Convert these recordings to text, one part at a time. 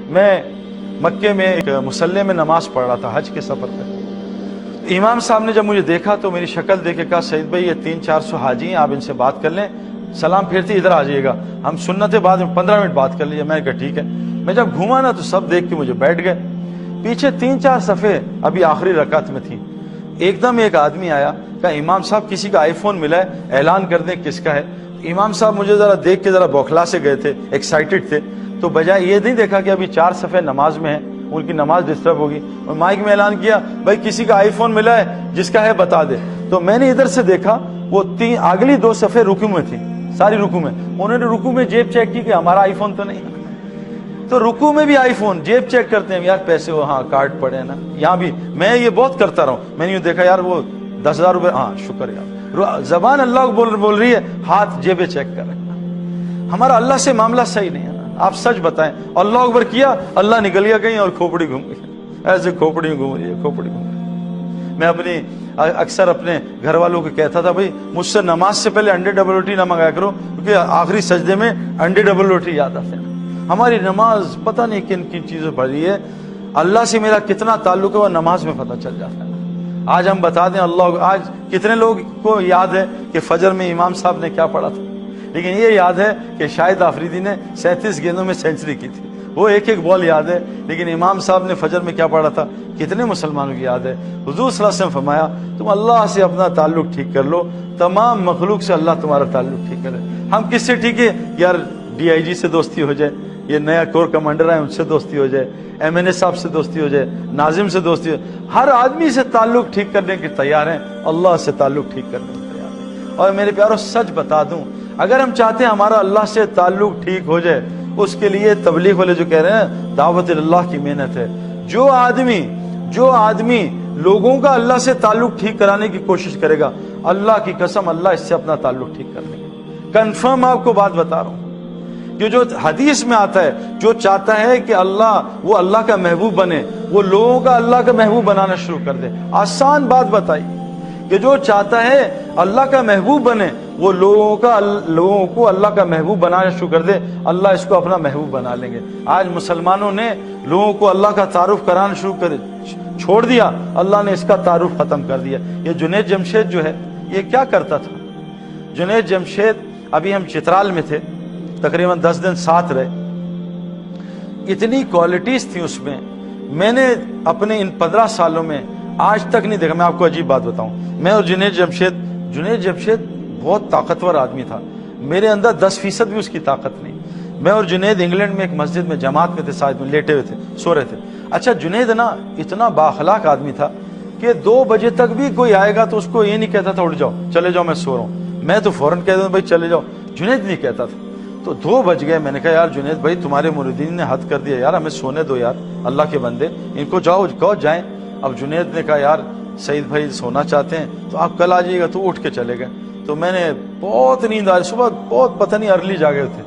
میں مکے میں ایک مسلح میں نماز پڑھ رہا تھا حج کے سفر پہ. امام صاحب نے جب مجھے دیکھا تو میری شکل دیکھ کے کہا سعید بھائی یہ 300-400 حاجی ہیں، آپ ان سے بات کر لیں، سلام پھیرتے ادھر آ جائیے گا، ہم سنت بعد میں 15 منٹ بات کر لیجیے. میں نے کہا ٹھیک ہے. میں جب گھوما نا تو سب دیکھ کے مجھے بیٹھ گئے. پیچھے 3-4 صفحے ابھی آخری رکعت میں تھی. ایک دم ایک آدمی آیا، کہا امام صاحب کسی کا آئی فون ملا ہے، اعلان کر دیں کس کا ہے. امام صاحب مجھے ذرا دیکھ کے ذرا بوکھلا سے گئے تھے، ایکسائٹڈ تھے. تو بجائے یہ نہیں دیکھا کہ ابھی 4 صفحے نماز میں ہیں، ان کی نماز ڈسٹرب ہوگی، اور مائک میں اعلان کیا بھائی کسی کا آئی فون ملا ہے، جس کا ہے بتا دے. تو میں نے ادھر سے دیکھا وہ اگلی 2 صفحے رکوع میں تھی، ساری رکوع میں. انہوں نے رکوع میں جیب چیک کی کہ ہمارا آئی فون تو نہیں. تو رکوع میں بھی آئی فون، جیب چیک کرتے ہیں یار پیسے وہ ہاں کارڈ پڑے ہیں نا. یہاں بھی میں یہ بہت کرتا رہا ہوں. میں نے یوں دیکھا یار وہ 10,000 روپے، ہاں شکر یار. زبان اللہ کو بول رہی ہے، ہاتھ جیبیں چیک کر رہے ہیں. ہمارا اللہ سے معاملہ صحیح نہیں ہے نا. آپ سچ بتائیں. اللہ اکبر کیا، اللہ نکل گیا کہیں اور کھوپڑی گھوم گئی. ایسے کھوپڑی گھوم رہی ہے، کھوپڑی گھوم رہی ہے. میں اکثر اپنے گھر والوں کو کہتا تھا بھائی مجھ سے نماز سے پہلے انڈے ڈبل روٹی نہ منگایا کرو، کیونکہ آخری سجدے میں انڈے ڈبل روٹی یاد آتے ہیں. ہماری نماز پتہ نہیں کن کن چیزوں پڑھ رہی ہے. اللہ سے میرا کتنا تعلق ہے وہ نماز میں پتہ چل جاتا ہے. آج ہم بتا دیں اللہ، آج کتنے لوگ کو یاد ہے کہ فجر میں امام صاحب نے کیا پڑھا تھا، لیکن یہ یاد ہے کہ شاہد آفریدی نے 37 گیندوں میں سینچری کی تھی. وہ ایک ایک بال یاد ہے، لیکن امام صاحب نے فجر میں کیا پڑھا تھا کتنے مسلمانوں کی یاد ہے. حضور صلی اللہ علیہ وسلم فرمایا تم اللہ سے اپنا تعلق ٹھیک کر لو، تمام مخلوق سے اللہ تمہارا تعلق ٹھیک کرے. ہم کس سے ٹھیک ہے یار؟ ڈی آئی جی سے دوستی ہو جائے، یہ نیا کور کمانڈر ہے ان سے دوستی ہو جائے، ایم این اے صاحب سے دوستی ہو جائے، ناظم سے دوستی ہو جائے. ہر آدمی سے تعلق ٹھیک کرنے کے تیار ہیں، اللہ سے تعلق ٹھیک کرنے کے تیار ہیں. اور میرے پیاروں سچ بتا دوں، اگر ہم چاہتے ہیں ہمارا اللہ سے تعلق ٹھیک ہو جائے، اس کے لیے تبلیغ والے جو کہہ رہے ہیں دعوت اللہ کی محنت ہے. جو آدمی لوگوں کا اللہ سے تعلق ٹھیک کرانے کی کوشش کرے گا، اللہ کی قسم اللہ اس سے اپنا تعلق ٹھیک کر لے گا. کنفرم آپ کو بات بتا رہا ہوں. کہ جو حدیث میں آتا ہے، جو چاہتا ہے کہ وہ اللہ کا محبوب بنے، وہ لوگوں کا اللہ کا محبوب بنانا شروع کر دے. آسان بات بتائی کہ جو چاہتا ہے اللہ کا محبوب بنے، وہ لوگوں کو اللہ کا محبوب بنانا شروع کر دے، اللہ اس کو اپنا محبوب بنا لیں گے. آج مسلمانوں نے لوگوں کو اللہ کا تعارف کرانا شروع کر چھوڑ دیا، اللہ نے اس کا تعارف ختم کر دیا. یہ جنید جمشید جو ہے یہ کیا کرتا تھا؟ جنید جمشید، ابھی ہم چترال میں تھے، تقریباً 10 دن ساتھ رہے. اتنی کوالٹیز تھی اس میں نے اپنے ان 15 سالوں میں آج تک نہیں دیکھا. میں آپ کو عجیب بات بتاؤں، میں اور جنید جمشید بہت طاقتور آدمی تھا، میرے اندر 10% بھی اس کی طاقت نہیں. میں اور جنید انگلینڈ میں ایک مسجد میں جماعت میں تھے، ساتھ میں لیٹے ہوئے تھے، سو رہے تھے. اچھا جنید نا اتنا بااخلاق آدمی تھا کہ 2 بجے تک بھی کوئی آئے گا تو اس کو یہ نہیں کہتا تھا اٹھ جاؤ چلے جاؤ میں سو رہا ہوں. میں تو فوراً کہتا ہوں بھائی چلے جاؤ. جنید نہیں کہتا تھا. تو 2 بج گئے. میں نے کہا یار جنید بھائی تمہارے مریدین نے حد کر دیا یار، ہمیں سونے دو یار، اللہ کے بندے ان کو کہو جائیں. اب جنید نے کہا یار سعید بھائی سونا چاہتے ہیں تو آپ کل آ جائیے گا. تو اٹھ کے چلے گئے. تو میں نے بہت نیند آئی، صبح بہت پتہ نہیں ارلی جاگے تھے.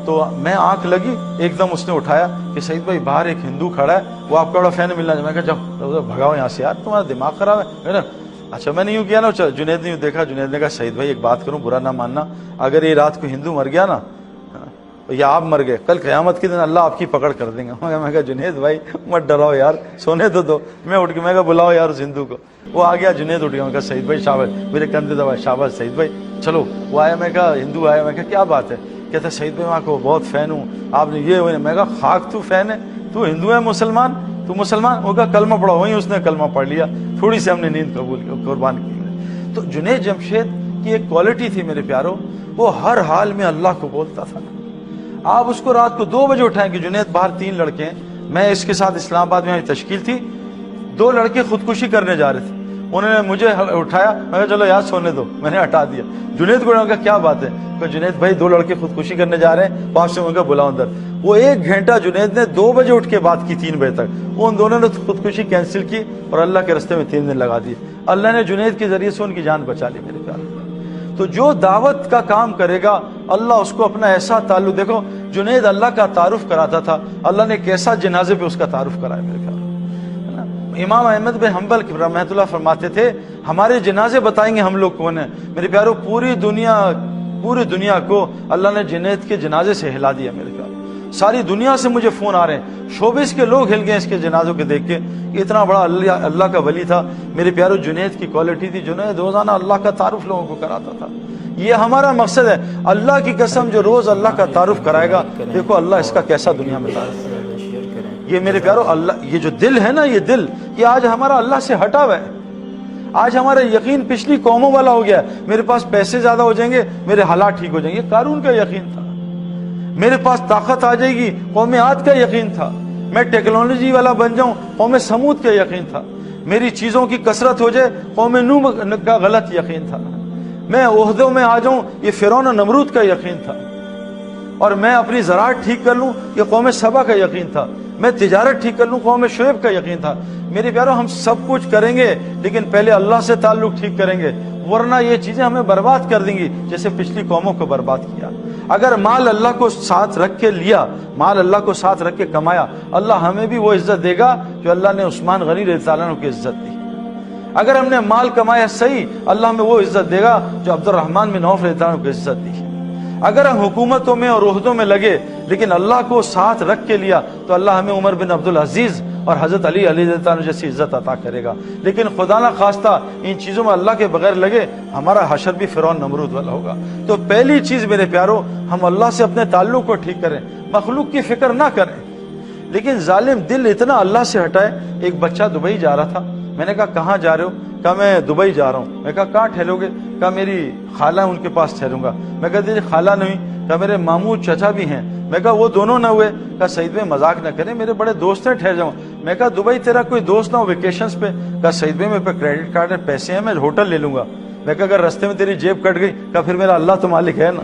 تو میں آنکھ لگی، ایک دم اس نے اٹھایا کہ سعید بھائی باہر ایک ہندو کھڑا ہے، وہ آپ کا بڑا فین ملنا. میں کہا جاؤ بھگاؤ یہاں سے یار، تمہارا دماغ خراب ہے نا. اچھا میں نے یوں کیا نا، جنید نے یوں دیکھا. جنید نے کہا سعید بھائی ایک بات کروں، برا نہ ماننا، اگر یہ رات کو ہندو مر گیا نا یا آپ مر گئے، کل قیامت کے دن اللہ آپ کی پکڑ کر دیں گا. میں کہا جنید بھائی مت ڈراؤ یار، سونے تو دو. میں اٹھ کے میں کہا بلاؤ یار اس ہندو کو. وہ آ گیا. جنید اٹھ گیا. میں کہا سعید بھائی شاباش، میرے کندھے دبائے، شاباش سعید بھائی چلو. وہ آیا. میں کہا ہندو آیا. میں کہا کیا بات ہے؟ کہتا سعید بھائی میں آپ کو بہت فین ہوں، آپ نے یہ ہوئے. میں کہا خاک تو فین ہے، تو ہندو ہے مسلمان، تو مسلمان. وہ کہا کلمہ پڑھا. وہیں اس نے کلمہ پڑھ لیا. تھوڑی سی ہم نے نیند قربان کی. تو جنید جمشید کی ایک کوالٹی تھی میرے پیاروں، وہ ہر حال میں اللہ کو بولتا تھا. آپ اس کو رات کو 2 بجے اٹھائیں کہ جنید باہر 3 لڑکے ہیں. میں اس کے ساتھ اسلام آباد میں تشکیل تھی، 2 لڑکے خودکشی کرنے جا رہے تھے. انہوں نے مجھے اٹھایا. میں کہا چلو یار سونے دو. میں نے ہٹا دیا. جنید کو کہا کیا بات ہے؟ کہ جنید بھائی 2 لڑکے خودکشی کرنے جا رہے ہیں، پاس سے ان کا بلاؤ اندر. وہ 1 گھنٹہ جنید نے 2 بجے اٹھ کے بات کی 3 بجے تک. ان دونوں نے خودکشی کینسل کی اور اللہ کے راستے میں 3 دن لگا دیے. اللہ نے جنید کے ذریعے سے ان کی جان بچا لی میرے پیارے. تو جو دعوت کا کام کرے گا اللہ اس کو اپنا ایسا تعلق، دیکھو جنید اللہ کا تعارف کراتا تھا، اللہ نے کیسا جنازے پہ اس کا تعارف کرایا میرے پیارے. امام احمد بن حنبل رحمۃ اللہ فرماتے تھے ہمارے جنازے بتائیں گے ہم لوگ کون ہیں. میرے پیاروں پوری دنیا کو اللہ نے جنید کے جنازے سے ہلا دیا میرے پیاروں. ساری دنیا سے مجھے فون آ رہے ہیں، شوبز کے لوگ ہل گئے اس کے جنازوں کے دیکھ کے. اتنا بڑا اللہ کا ولی تھا میرے پیارو. جنید کی کوالٹی تھی، جنید روزانہ اللہ کا تعارف لوگوں کو کراتا تھا. یہ ہمارا مقصد ہے. اللہ کی قسم جو روز اللہ کا تعارف کرائے گا، دیکھو اللہ اس کا کیسا دنیا میں تعارف. یہ میرے پیارو اللہ، یہ جو دل ہے نا، یہ دل، یہ آج ہمارا اللہ سے ہٹا ہوا ہے. آج ہمارا یقین پچھلی قوموں والا ہو گیا ہے. میرے پاس پیسے زیادہ ہو جائیں گے، میرے حالات ٹھیک ہو جائیں گے. قارون کا یقین تھا. میرے پاس طاقت آ جائے گی، قوم عاد کا یقین تھا. میں ٹیکنالوجی والا بن جاؤں، قوم سمود کا یقین تھا. میری چیزوں کی کثرت ہو جائے، قوم نوح کا غلط یقین تھا. میں عہدوں میں آ جاؤں، یہ فرعون و نمرود کا یقین تھا. اور میں اپنی زراعت ٹھیک کر لوں، یہ قوم سبا کا یقین تھا. میں تجارت ٹھیک کر لوں، قوم شعیب کا یقین تھا. میرے پیارو ہم سب کچھ کریں گے لیکن پہلے اللہ سے تعلق ٹھیک کریں گے، ورنہ یہ چیزیں ہمیں برباد کر دیں گی جیسے پچھلی قوموں کو برباد کیا. اگر مال اللہ کو ساتھ رکھ کے لیا، مال اللہ کو ساتھ رکھ کے کمایا، اللہ ہمیں بھی وہ عزت دے گا جو اللہ نے عثمان غنی رضی اللہ عنہ کو عزت دی. اگر ہم نے مال کمایا صحیح، اللہ ہمیں وہ عزت دے گا جو عبد الرحمن بن عوف رضی اللہ عنہ کو عزت دی. اگر ہم حکومتوں میں اور عہدوں میں لگے لیکن اللہ کو ساتھ رکھ کے لیا تو اللہ ہمیں عمر بن عبدالعزیز اور حضرت علی رضی اللہ عنہ جیسی عزت عطا کرے گا. لیکن خدا نہ خواستہ ان چیزوں میں اللہ کے بغیر لگے، ہمارا حشر بھی فرعون نمرود والا ہوگا. تو پہلی چیز میرے پیارو، ہم اللہ سے اپنے تعلق کو ٹھیک کریں، مخلوق کی فکر نہ کریں. لیکن ظالم دل اتنا اللہ سے ہٹائے. ایک بچہ دبئی جا رہا تھا، میں نے کہا کہاں جا رہے ہو؟ کہا میں دبئی جا رہا ہوں. میں کہا کہاں ٹھہرو گے؟ کہا میری خالہ ان کے پاس ٹھہروں گا. میں کہا تیری خالہ نہیں؟ کہا میرے ماموں چچا بھی ہیں. میں کہا وہ دونوں نہ ہوئے؟ کہا سعید بھائی مذاق نہ کریں، میرے بڑے دوست ہیں، ٹھہر جاؤں. میں کہا دبئی تیرا کوئی دوست نہ ہو ویکیشنز پہ؟ کہا سعید بھائی میرے پہ کریڈٹ کارڈ ہے، پیسے ہیں، میں ہوٹل لے لوں گا. میں کہا اگر رستے میں تیری جیب کٹ گئی؟ کہا پھر میرا اللہ تو مالک ہے نا.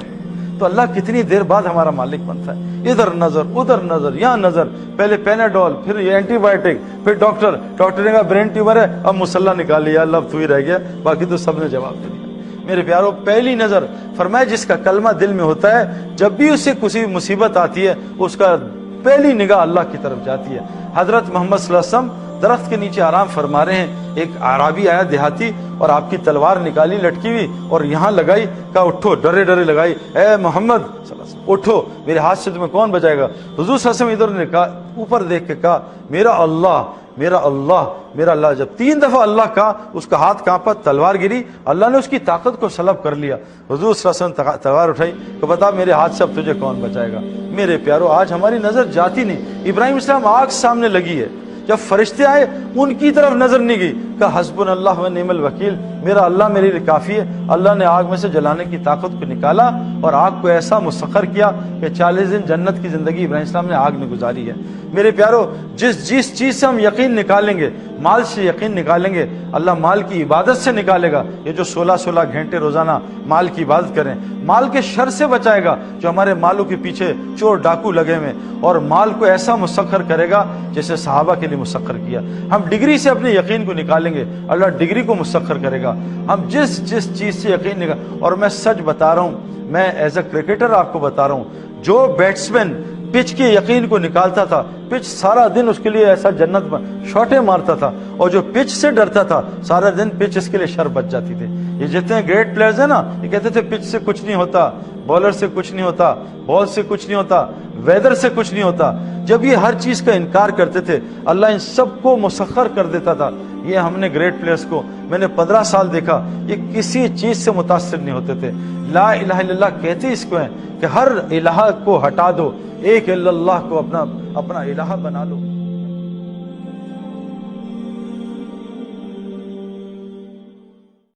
تو اللہ کتنی دیر بعد ہمارا مالک بنتا ہے. ادھر نظر ادھر نظر یہاں نظر، پہلے پیناڈول، پھر یہ اینٹی بایوٹک، پھر ڈاکٹر نے کہا برین ٹیومر ہے، اب مسلح نکال لیا، اللہ اب تو ہی رہ گیا، باقی تو سب نے جواب دے دیا. میرے پیارو پہلی نظر فرمایا جس کا کلمہ دل میں ہوتا ہے، جب بھی اسے کسی مصیبت آتی ہے اس کا پہلی نگاہ اللہ کی طرف جاتی ہے. حضرت محمد صلی اللہ علیہ وسلم درخت کے نیچے آرام فرما رہے ہیں. ایک اعرابی آیا دیہاتی اور آپ کی تلوار نکالی لٹکی ہوئی اور یہاں لگائی. کہا اٹھو، ڈرے ڈرے لگائی، اے محمد صلی اللہ علیہ وسلم اٹھو، میرے ہاتھ سے تمہیں کون بچائے گا؟ حضور صلی اللہ علیہ وسلم ادھر نے کہا، اوپر دیکھ کے کہا میرا اللہ میرا اللہ میرا اللہ. جب 3 دفعہ اللہ کہا اس کا ہاتھ کانپا، تلوار گری، اللہ نے اس کی طاقت کو سلب کر لیا. حضور صلی اللہ علیہ وسلم تلوار اٹھائی کہ بتا میرے ہاتھ سے اب تجھے کون بچائے گا؟ میرے پیارو آج ہماری نظر جاتی نہیں. ابراہیم السلام آگ سامنے لگی ہے، جب فرشتے آئے ان کی طرف نظر نہیں گئی. کہا حسبنا اللہ و نعم الوکیل، میرا اللہ میرے لیے کافی ہے. اللہ نے آگ میں سے جلانے کی طاقت کو نکالا اور آگ کو ایسا مسخر کیا کہ 40 دن جنت کی زندگی ابراہیم السلام نے آگ میں گزاری ہے. میرے پیارو جس چیز سے ہم یقین نکالیں گے، مال سے یقین نکالیں گے، اللہ مال کی عبادت سے نکالے گا. یہ جو 16 گھنٹے روزانہ مال کی عبادت کریں، مال کے شر سے بچائے گا جو ہمارے مالوں کے پیچھے چور ڈاکو لگے ہوئے، اور مال کو ایسا مسخر کرے گا جیسے صحابہ کے لیے مسخر کیا. ہم ڈگری سے اپنے یقین کو نکالیں گے، اللہ ڈگری کو مسخر کرے گا. ہم جس چیز سے یقین نکال، اور میں سچ بتا رہا ہوں، میں ایز اے کرکٹر آپ کو بتا رہا ہوں، جو بیٹسمین پچ کے یقین کو نکالتا تھا، پچ سارا دن اس کے لیے ایسا جنت شاٹیں مارتا تھا، اور جو پچ سے ڈرتا تھا سارا دن پچ اس کے لیے شر بچ جاتی تھی. یہ جتنے گریٹ پلیئرز ہیں نا، یہ کہتے تھے پچ سے کچھ نہیں ہوتا، بالر سے کچھ نہیں ہوتا، بال سے کچھ نہیں ہوتا، ویدر سے کچھ نہیں ہوتا. جب یہ ہر چیز کا انکار کرتے تھے اللہ ان سب کو مسخر کر دیتا تھا. یہ ہم نے گریٹ پلیئرز کو میں نے 15 سال دیکھا، یہ کسی چیز سے متاثر نہیں ہوتے تھے. لا الہ الا اللہ کہتے اس کو ہیں کہ ہر الہ کو ہٹا دو، ایک اللہ کو اپنا الہ بنا لو.